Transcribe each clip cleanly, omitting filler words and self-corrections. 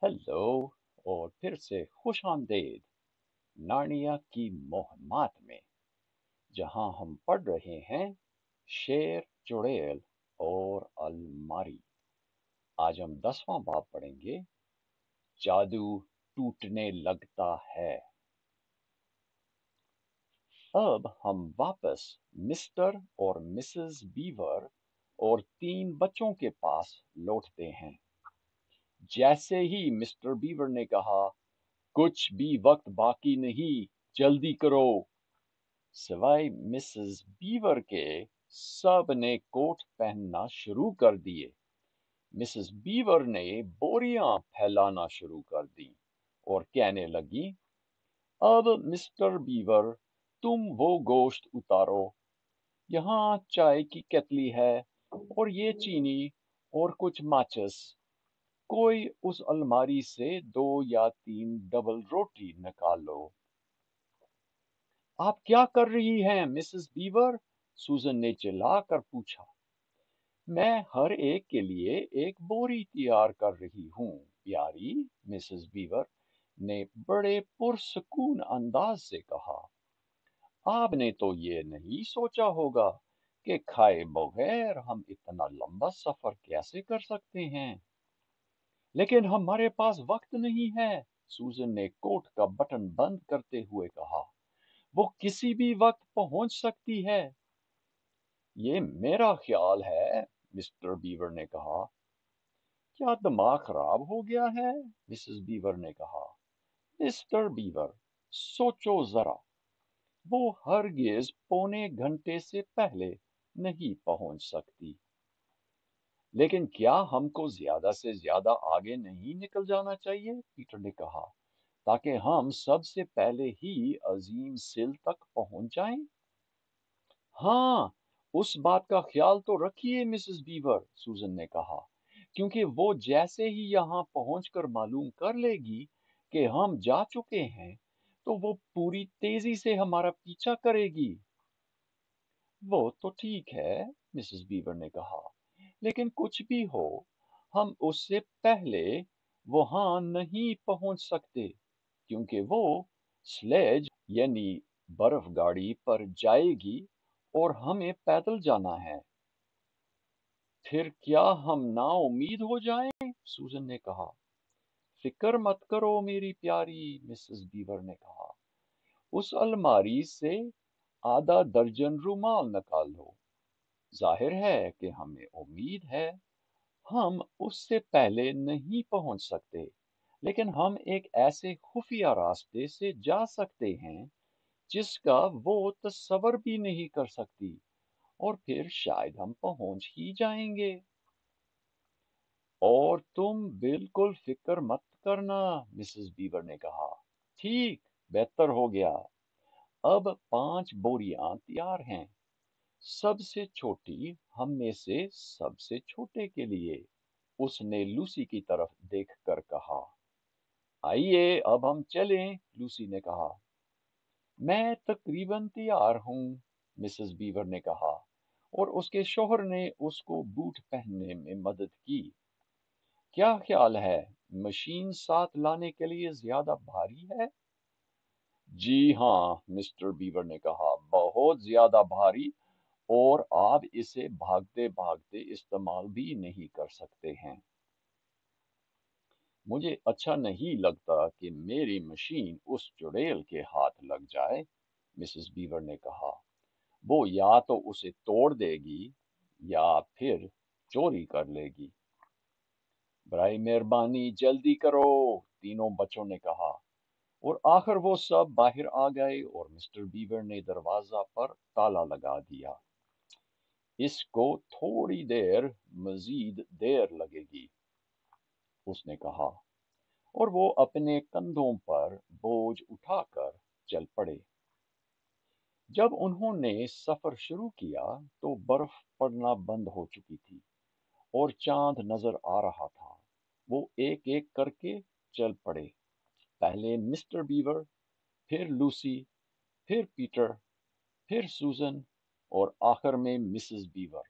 Hello और फिर से खुश आमदेद नार्निया की मोहमात में, जहां हम पढ़ रहे हैं शेर, चुड़ैल और अलमारी। आज हम 10वां बाब पढ़ेंगे। जादू टूटने लगता है। अब हम वापस मिस्टर और मिसेस बीवर और 3 बच्चों के पास लौटते हैं। जैसे ही मिस्टर बीवर ने कहा, कुछ भी वक्त बाकी नहीं, जल्दी करो, सिवाय मिसेस बीवर के सब ने कोट पहनना शुरू कर दिए। मिसेस बीवर ने बोरियां फैलाना शुरू कर दी और कहने लगी, अब मिस्टर बीवर, तुम वो गोश्त उतारो। यहाँ चाय की केतली है और ये चीनी और कुछ माचिस। कोई उस अलमारी से 2 या 3 डबल रोटी निकालो। आप क्या कर रही हैं मिसेस बीवर? सूजन ने चिल्लाकर पूछा। मैं हर एक के लिए एक बोरी तैयार कर रही हूँ, प्यारी, मिसेस बीवर ने बड़े पुरसकून अंदाज से कहा। आपने तो ये नहीं सोचा होगा कि खाए बगैर हम इतना लंबा सफर कैसे कर सकते हैं। लेकिन हमारे पास वक्त नहीं है, सूजन ने कोट का बटन बंद करते हुए कहा। वो किसी भी वक्त पहुंच सकती है। ये मेरा ख्याल है, मिस्टर बीवर ने कहा। क्या दिमाग खराब हो गया है? मिसेस बीवर ने कहा। मिस्टर बीवर, सोचो जरा, वो हरगिज पौने घंटे से पहले नहीं पहुंच सकती। लेकिन क्या हमको ज्यादा से ज्यादा आगे नहीं निकल जाना चाहिए? पीटर ने कहा, ताकि हम सबसे पहले ही अजीम सिल तक पहुंच जाएं। हाँ, उस बात का ख्याल तो रखिए मिसेस बीवर, सूजन ने कहा, क्योंकि वो जैसे ही यहाँ पहुंचकर मालूम कर लेगी कि हम जा चुके हैं, तो वो पूरी तेजी से हमारा पीछा करेगी। वो तो ठीक है, मिसेस बीवर ने कहा, लेकिन कुछ भी हो, हम उससे पहले वहां नहीं पहुंच सकते, क्योंकि वो स्लेज यानी बर्फ गाड़ी पर जाएगी और हमें पैदल जाना है। फिर क्या हम ना उम्मीद हो जाएं? सूजन ने कहा। फिक्र मत करो मेरी प्यारी, मिसेस बीवर ने कहा। उस अलमारी से आधा दर्जन रुमाल निकालो। जाहिर है कि हमें उम्मीद है हम उससे पहले नहीं पहुंच सकते, लेकिन हम एक ऐसे खुफिया रास्ते से जा सकते हैं जिसका वो तस्वर भी नहीं कर सकती, और फिर शायद हम पहुंच ही जाएंगे। और तुम बिल्कुल फिक्र मत करना, मिसेस बीवर ने कहा। ठीक, बेहतर हो गया। अब 5 बोरियां तैयार हैं, सबसे छोटी हम में से सबसे छोटे के लिए। उसने लूसी की तरफ देखकर कहा। आइए अब हम चलें, लूसी ने कहा। मैं तकरीबन तैयार हूँ, मिसेस बीवर ने कहा, और उसके शौहर ने उसको बूट पहनने में मदद की। क्या ख्याल है, मशीन साथ लाने के लिए ज्यादा भारी है? जी हाँ, मिस्टर बीवर ने कहा, बहुत ज्यादा भारी, और आप इसे भागते भागते इस्तेमाल भी नहीं कर सकते हैं। मुझे अच्छा नहीं लगता कि मेरी मशीन उस चुड़ैल के हाथ लग जाए, मिसेस बीवर ने कहा। वो या तो उसे तोड़ देगी या फिर चोरी कर लेगी। बराए मेहरबानी जल्दी करो, तीनों बच्चों ने कहा। और आखिर वो सब बाहर आ गए और मिस्टर बीवर ने दरवाजा पर ताला लगा दिया। इसको थोड़ी देर मजीद देर लगेगी, उसने कहा, और वो अपने कंधों पर बोझ उठाकर चल पड़े। जब उन्होंने सफर शुरू किया तो बर्फ पड़ना बंद हो चुकी थी और चांद नजर आ रहा था। वो एक एक करके चल पड़े। पहले मिस्टर बीवर, फिर लूसी, फिर पीटर, फिर सूजन, और आखिर में मिसेस बीवर।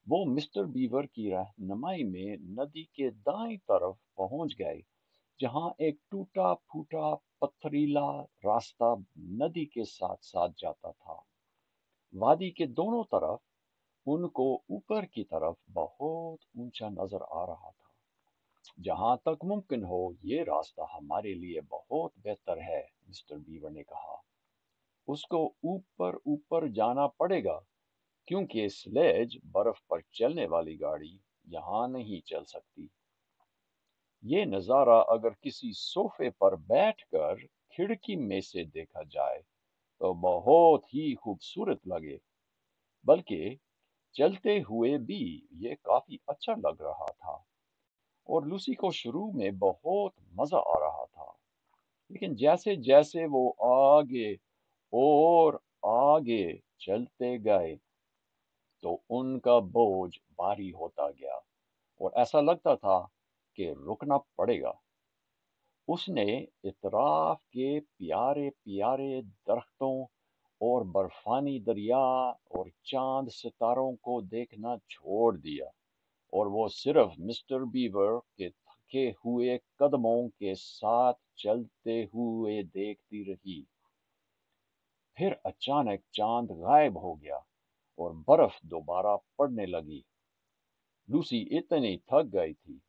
वो मिस्टर बीवर की रहनुमाई में नदी के दाईं तरफ पहुंच गए जहां एक टूटा फूटा पथरीला रास्ता नदी के साथ साथ जाता था। वादी के दोनों तरफ उनको ऊपर की तरफ बहुत ऊंचा नजर आ रहा था। जहां तक मुमकिन हो ये रास्ता हमारे लिए बहुत बेहतर है, मिस्टर बीवर ने कहा। उसको ऊपर ऊपर जाना पड़ेगा क्योंकि स्लेज बर्फ पर चलने वाली गाड़ी यहाँ नहीं चल सकती। ये नज़ारा अगर किसी सोफे पर बैठकर खिड़की में से देखा जाए तो बहुत ही खूबसूरत लगे, बल्कि चलते हुए भी ये काफी अच्छा लग रहा था। और लूसी को शुरू में बहुत मजा आ रहा था, लेकिन जैसे जैसे वो आगे और आगे चलते गए तो उनका बोझ भारी होता गया और ऐसा लगता था कि रुकना पड़ेगा। उसने इतराफ के प्यारे प्यारे दरख्तों और बर्फानी दरिया और चांद सितारों को देखना छोड़ दिया और वो सिर्फ मिस्टर बीवर के थके हुए कदमों के साथ चलते हुए देखती रही। फिर अचानक चांद गायब हो गया और बर्फ दोबारा पड़ने लगी। लूसी इतनी थक गई थी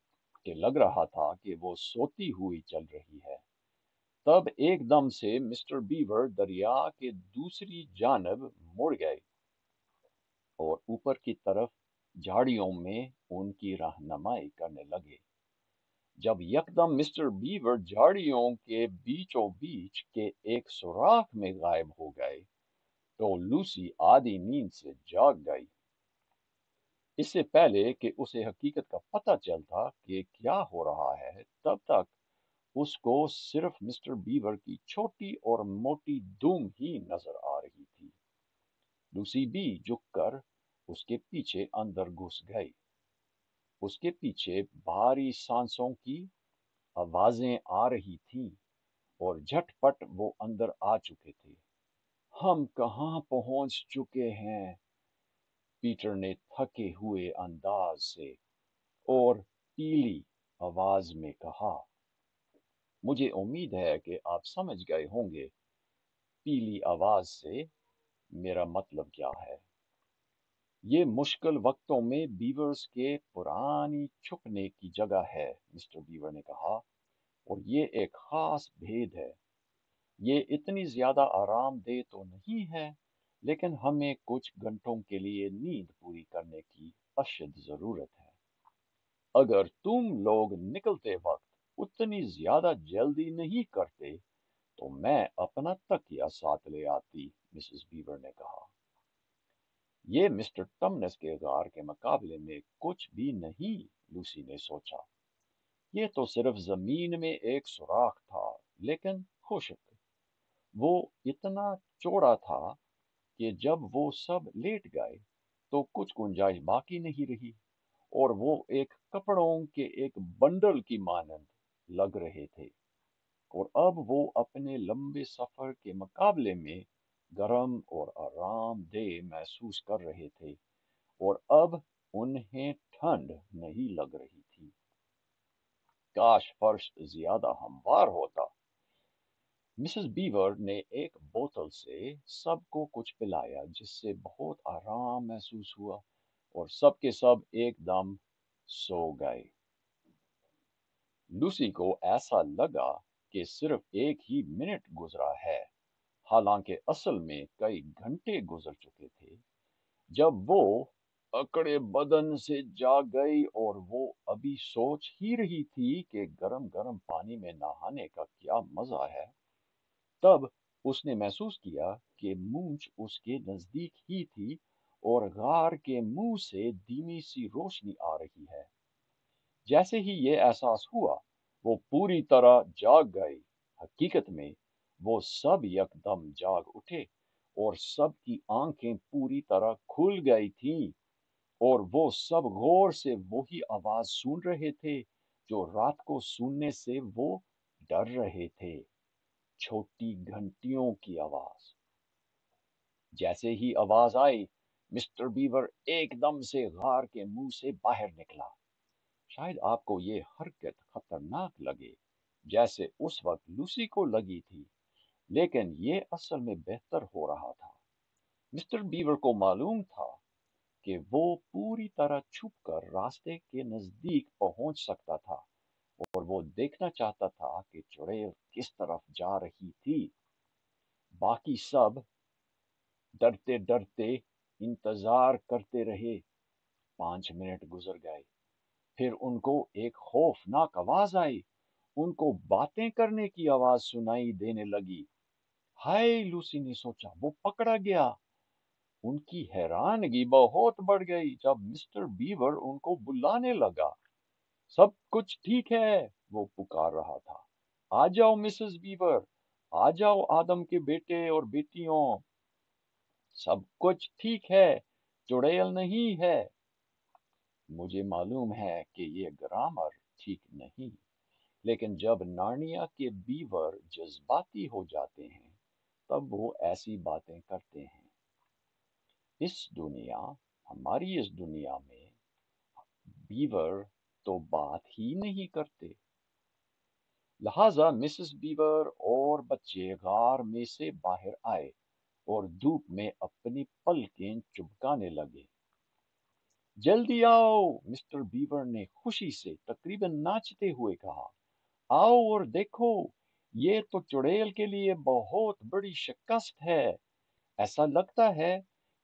कि लग रहा था कि वो सोती हुई चल रही है। तब एकदम से मिस्टर बीवर दरिया के दूसरी जानब मुड़ गए और ऊपर की तरफ झाड़ियों में उनकी रहनुमाई करने लगे। जब यकदम मिस्टर बीवर झाड़ियों के बीचों बीच के एक सुराख में गायब हो गए तो लूसी आधी नींद से जाग गई। इससे पहले कि उसे हकीकत का पता चलता कि क्या हो रहा है, तब तक उसको सिर्फ मिस्टर बीवर की छोटी और मोटी दुम ही नजर आ रही थी। लूसी भी झुककर उसके पीछे अंदर घुस गई। उसके पीछे भारी सांसों की आवाजें आ रही थीं और झटपट वो अंदर आ चुके थे। हम कहाँ पहुंच चुके हैं? पीटर ने थके हुए अंदाज से और पीली आवाज में कहा। मुझे उम्मीद है कि आप समझ गए होंगे पीली आवाज से मेरा मतलब क्या है। ये मुश्किल वक्तों में बीवर्स के पुरानी छुपने की जगह है, मिस्टर बीवर ने कहा, और ये एक खास भेद है। ये इतनी ज्यादा आरामदेह तो नहीं है, लेकिन हमें कुछ घंटों के लिए नींद पूरी करने की अशद जरूरत है। अगर तुम लोग निकलते वक्त उतनी ज्यादा जल्दी नहीं करते तो मैं अपना तकिया साथ ले आती, मिसेस बीवर ने कहा। ये मिस्टर टमनस के गार के मुकाबले में कुछ भी नहीं, लूसी ने सोचा। ये तो सिर्फ जमीन में एक सुराख था, लेकिन खुश्क। वो इतना चौड़ा था कि जब वो सब लेट गए तो कुछ गुंजाइश बाकी नहीं रही और वो एक कपड़ों के एक बंडल की मानंद लग रहे थे। और अब वो अपने लंबे सफर के मुकाबले में गर्म और आरामदेह महसूस कर रहे थे और अब उन्हें ठंड नहीं लग रही थी। काश फर्श ज्यादा हमवार होता। मिसेस बीवर ने एक बोतल से सबको कुछ पिलाया जिससे बहुत आराम महसूस हुआ और सबके सब एकदम सो गए। लूसी को ऐसा लगा कि सिर्फ एक ही मिनट गुजरा है, हालांकि असल में कई घंटे गुजर चुके थे। जब वो अकड़े बदन से जाग गई और वो अभी सोच ही रही थी कि गरम गरम पानी में नहाने का क्या मजा है, तब उसने महसूस किया कि मूंछ उसके नजदीक ही थी और गार के मुंह से धीमी सी रोशनी आ रही है। जैसे ही ये एहसास हुआ, वो पूरी तरह जाग गई। हकीकत में वो सब यकदम जाग उठे और सबकी आंखें पूरी तरह खुल गई थीं और वो सब गौर से वही आवाज सुन रहे थे जो रात को सुनने से वो डर रहे थे। छोटी घंटियों की आवाज। जैसे ही आवाज आई, मिस्टर बीवर एकदम से गार के मुंह से बाहर निकला। शायद आपको ये हरकत खतरनाक लगे, جیسے اس وقت لوسی کو لگی تھی، لیکن یہ اصل میں بہتر ہو رہا تھا۔ مسٹر بیور کو معلوم تھا کہ وہ پوری طرح چھپ کر راستے کے نزدیک پہنچ سکتا تھا، اور وہ دیکھنا چاہتا تھا کہ چڑیل کس طرف جا رہی تھی۔ باقی سب ڈرتے ڈرتے انتظار کرتے رہے۔ 5 منٹ گزر گئے، پھر ان کو ایک خوفناک آواز آئی۔ ان کو باتیں کرنے کی آواز سنائی دینے لگی۔ ہائے، لوسی نے سوچا، وہ پکڑا گیا۔ ان کی حیرانگی بہت بڑھ گئی جب مسٹر بیور ان کو بلانے لگا۔ سب کچھ ٹھیک ہے، وہ پکار رہا تھا۔ آ جاؤ مسز بیور، آ جاؤ آدم کے بیٹے اور بیٹیوں، سب کچھ ٹھیک ہے، چڑیل نہیں ہے۔ مجھے معلوم ہے کہ یہ گرامر ٹھیک نہیں، لیکن جب نارنیا کے بیور جذباتی ہو جاتے ہیں تب وہ ایسی باتیں کرتے ہیں۔ ہماری اس دنیا میں بیور تو بات ہی نہیں کرتے۔ لہذا مسز بیور اور بچے غار میں سے باہر آئے اور دھوپ میں اپنی پلکیں چمکانے لگے۔ جلدی آؤ، مسٹر بیور نے خوشی سے تقریباً ناچتے ہوئے کہا۔ آؤ اور دیکھو، یہ تو چڑیل کے لیے بہت بڑی شکست ہے۔ ایسا لگتا ہے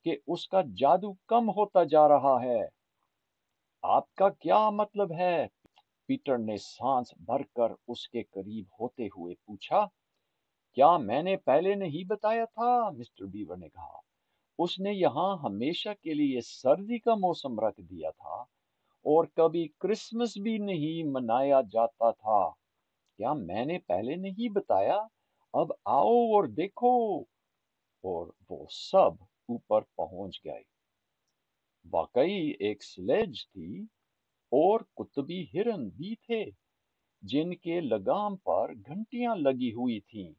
کہ اس کا جادو کم ہوتا جا رہا ہے۔ آپ کا کیا مطلب ہے؟ پیٹر نے سانس بھر کر اس کے قریب ہوتے ہوئے پوچھا۔ کیا میں نے پہلے نہیں بتایا تھا؟ مسٹر بیور نے کہا۔ اس نے یہاں ہمیشہ کے لیے سردی کا موسم رکھ دیا تھا اور کبھی کرسمس بھی نہیں منایا جاتا تھا۔ کیا میں نے پہلے نہیں بتایا؟ اب آؤ اور دیکھو۔ اور وہ سب اوپر پہنچ گئے۔ واقعی ایک سلیج تھی اور قطبی ہرن بھی تھے جن کے لگام پر گھنٹیاں لگی ہوئی تھیں،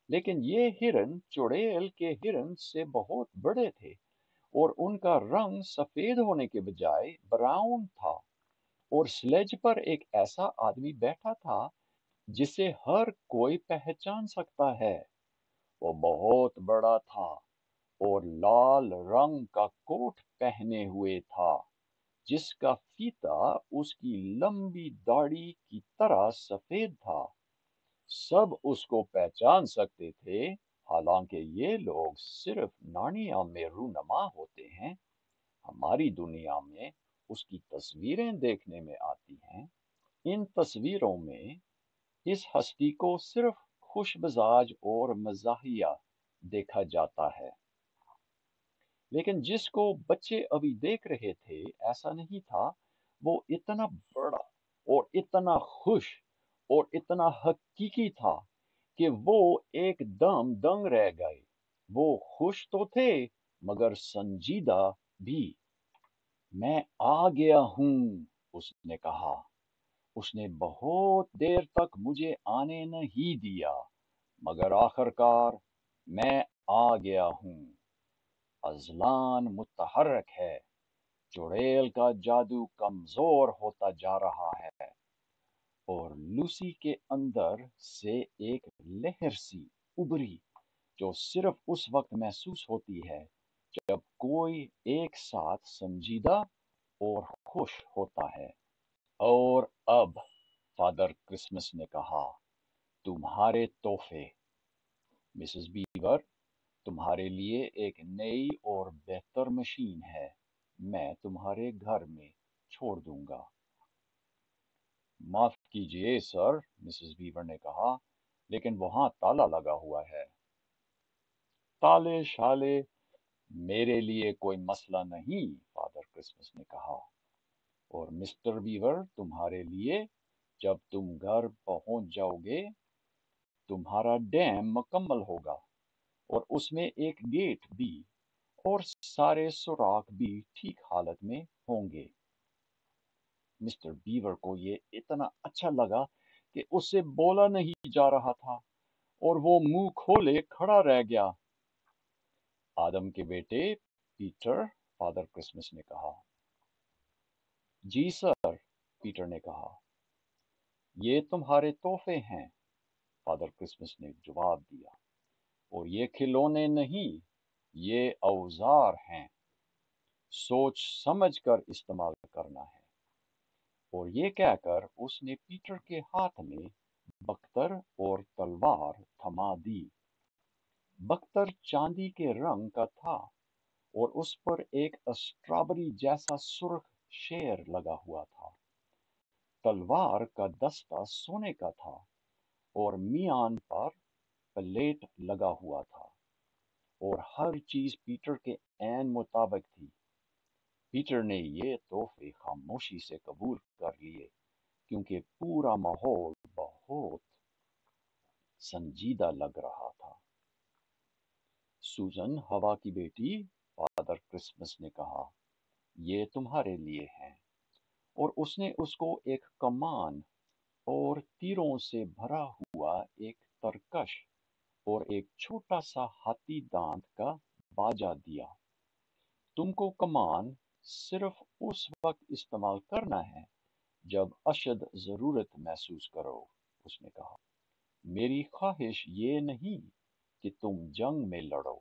لیکن یہ ہرن چڑیل کے ہرن سے بہت بڑے تھے اور ان کا رنگ سفید ہونے کے بجائے براؤن تھا، اور سلیج پر ایک ایسا آدمی بیٹھا تھا جسے ہر کوئی پہچان سکتا ہے۔ وہ بہت بڑا تھا اور لال رنگ کا کوٹ پہنے ہوئے تھا جس کا فیتا اس کی لمبی داڑھی کی طرح سفید تھا۔ سب اس کو پہچان سکتے تھے، حالانکہ یہ لوگ صرف نارنیا میں رونما ہوتے ہیں۔ ہماری دنیا میں اس کی تصویریں دیکھنے میں آتی ہیں۔ ان تصویروں میں اس ہستی کو صرف خوش مزاج اور مزاحیہ دیکھا جاتا ہے، لیکن جس کو بچے ابھی دیکھ رہے تھے ایسا نہیں تھا۔ وہ اتنا بڑا اور اتنا خوش اور اتنا حقیقی تھا کہ وہ ایک دم دنگ رہ گئے۔ وہ خوش تو تھے مگر سنجیدہ بھی۔ میں آ گیا ہوں، اس نے کہا۔ اس نے بہت دیر تک مجھے آنے نہیں دیا، مگر آخرکار میں آ گیا ہوں۔ اذلان متحرک ہے، چڑیل کا جادو کمزور ہوتا جا رہا ہے، اور لوسی کے اندر سے ایک لہر سی ابری جو صرف اس وقت محسوس ہوتی ہے جب کوئی ایک ساتھ سنجیدہ اور خوش ہوتا ہے۔ اور اب فادر کرسمس نے کہا، تمہارے تحفے۔ مسز بیور، تمہارے لیے ایک نئی اور بہتر مشین ہے، میں تمہارے گھر میں چھوڑ دوں گا۔ معاف کیجیے سر، مسز بیور نے کہا، لیکن وہاں تالا لگا ہوا ہے۔ تالے شالے میرے لیے کوئی مسئلہ نہیں، فادر کرسمس نے کہا، اور مسٹر بیور تمہارے لیے جب تم گھر پہنچ جاؤ گے تمہارا ڈیم مکمل ہوگا، اور اس میں ایک گیٹ بھی، اور سارے سوراخ بھی ٹھیک حالت میں ہوں گے۔ مسٹر بیور کو یہ اتنا اچھا لگا کہ اس سے بولا نہیں جا رہا تھا، اور وہ منہ کھولے کھڑا رہ گیا۔ آدم کے بیٹے پیٹر، فادر کرسمس نے کہا۔ جی سر، پیٹر نے کہا۔ یہ تمہارے تحفے ہیں، فادر کرسمس نے جواب دیا، اور یہ کھلونے نہیں، یہ اوزار ہیں، سوچ سمجھ کر استعمال کرنا ہے۔ اور یہ کہہ کر اس نے پیٹر کے ہاتھ میں بختر اور تلوار تھما دی۔ بختر چاندی کے رنگ کا تھا اور اس پر ایک اسٹرابری جیسا سرخ شیر لگا ہوا تھا۔ تلوار کا دستہ سونے کا تھا اور میان پر پلیٹ لگا ہوا تھا، اور ہر چیز پیٹر کے عین مطابق تھی۔ پیٹر نے یہ تحفے خاموشی سے قبول کر لیے کیونکہ پورا ماحول بہت سنجیدہ لگ رہا تھا۔ سوزن، ہوا کی بیٹی، فادر کرسمس نے کہا، یہ تمہارے لیے ہیں۔ اور اس نے اس کو ایک کمان اور تیروں سے بھرا ہوا ایک ترکش اور ایک چھوٹا سا ہاتھی دانت کا باجا دیا۔ تم کو کمان صرف اس وقت استعمال کرنا ہے جب اشد ضرورت محسوس کرو، اس نے کہا۔ میری خواہش یہ نہیں کہ تم جنگ میں لڑو۔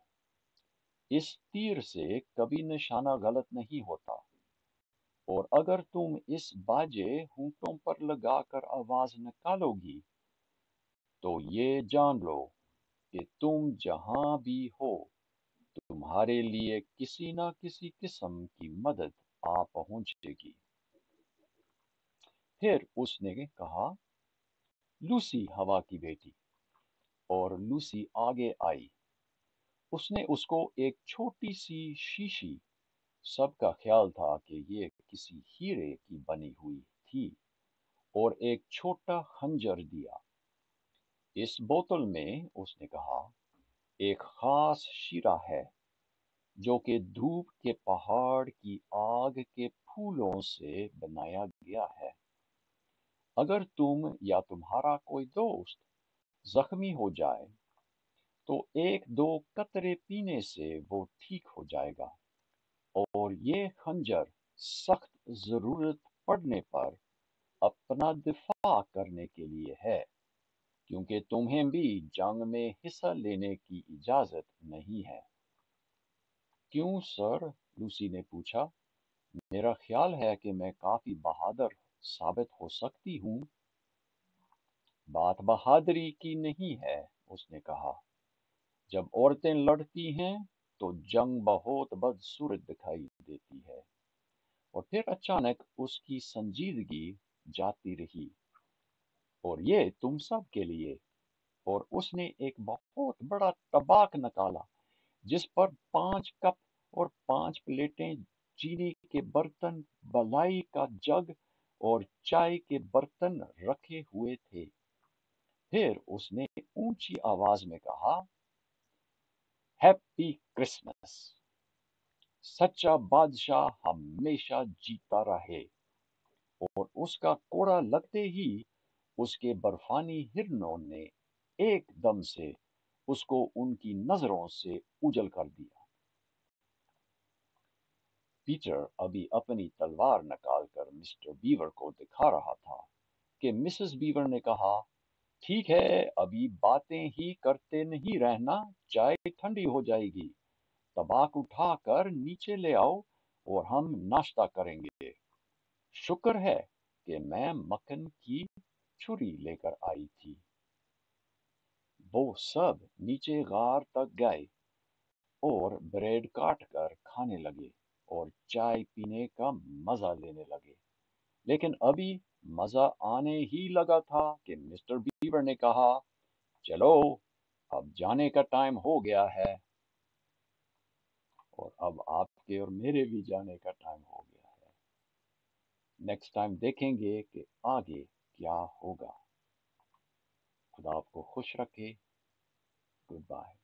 اس تیر سے کبھی نشانہ غلط نہیں ہوتا، اور اگر تم اس باجے ہونٹوں پر لگا کر آواز نکالو گی تو یہ جان لو کہ تم جہاں بھی ہو تمہارے لیے کسی نہ کسی قسم کی مدد آ پہنچے گی۔ پھر اس نے کہا، لوسی، ہوا کی بیٹی، اور لوسی آگے آئی۔ اس نے اس کو ایک چھوٹی سی شیشی، سب کا خیال تھا کہ یہ کسی ہیرے کی بنی ہوئی تھی، اور ایک چھوٹا خنجر دیا۔ اس بوتل میں، اس نے کہا، ایک خاص شیرہ ہے جو کہ دھوپ کے پہاڑ کی آگ کے پھولوں سے بنایا گیا ہے۔ اگر تم یا تمہارا کوئی دوست زخمی ہو جائے تو ایک دو قطرے پینے سے وہ ٹھیک ہو جائے گا، اور یہ خنجر سخت ضرورت پڑنے پر اپنا دفاع کرنے کے لیے ہے، کیونکہ تمہیں بھی جنگ میں حصہ لینے کی اجازت نہیں ہے۔ کیوں سر؟ لوسی نے پوچھا۔ میرا خیال ہے کہ میں کافی بہادر ثابت ہو سکتی ہوں۔ بات بہادری کی نہیں ہے، اس نے کہا۔ جب عورتیں لڑتی ہیں تو جنگ بہت بدصورت دکھائی دیتی ہے۔ اور پھر اچانک اس کی سنجیدگی جاتی رہی۔ اور یہ تم سب کے لیے۔ اور اس نے ایک بہت بڑا طبق نکالا جس پر 5 کپ اور 5 پلیٹیں، چینی کے برتن، بلائی کا جگ اور چائے کے برتن رکھے ہوئے تھے۔ پھر اس نے اونچی آواز میں کہا، ہیپی کرسمس! سچا بادشاہ ہمیشہ جیتا رہے۔ اور اس کا کوڑا لگتے ہی اس کے برفانی ہرنوں نے ایک دم سے اس کو ان کی نظروں سے اوجھل کر دیا۔ پیٹر ابھی اپنی تلوار نکال کر مسٹر بیور کو دکھا رہا تھا کہ مسز بیور نے کہا، ٹھیک ہے، ابھی باتیں ہی کرتے نہیں رہنا، چائے ٹھنڈی ہو جائے گی۔ طبق اٹھا کر نیچے لے آؤ اور ہم ناشتہ کریں گے۔ شکر ہے کہ میں مکھن کی چھری لے کر آئی تھی۔ وہ سب نیچے غار تک گئے اور بریڈ کاٹ کر کھانے لگے اور چائے پینے کا مزہ لینے لگے۔ لیکن ابھی مزہ آنے ہی لگا تھا کہ مسٹر بیور نے کہا، چلو اب جانے کا ٹائم ہو گیا ہے، اور اب آپ کے اور میرے بھی جانے کا ٹائم ہو گیا ہے۔ نیکسٹ ٹائم دیکھیں گے کہ آگے کیا ہوگا۔ خدا آپ کو خوش رکھے۔ Good bye.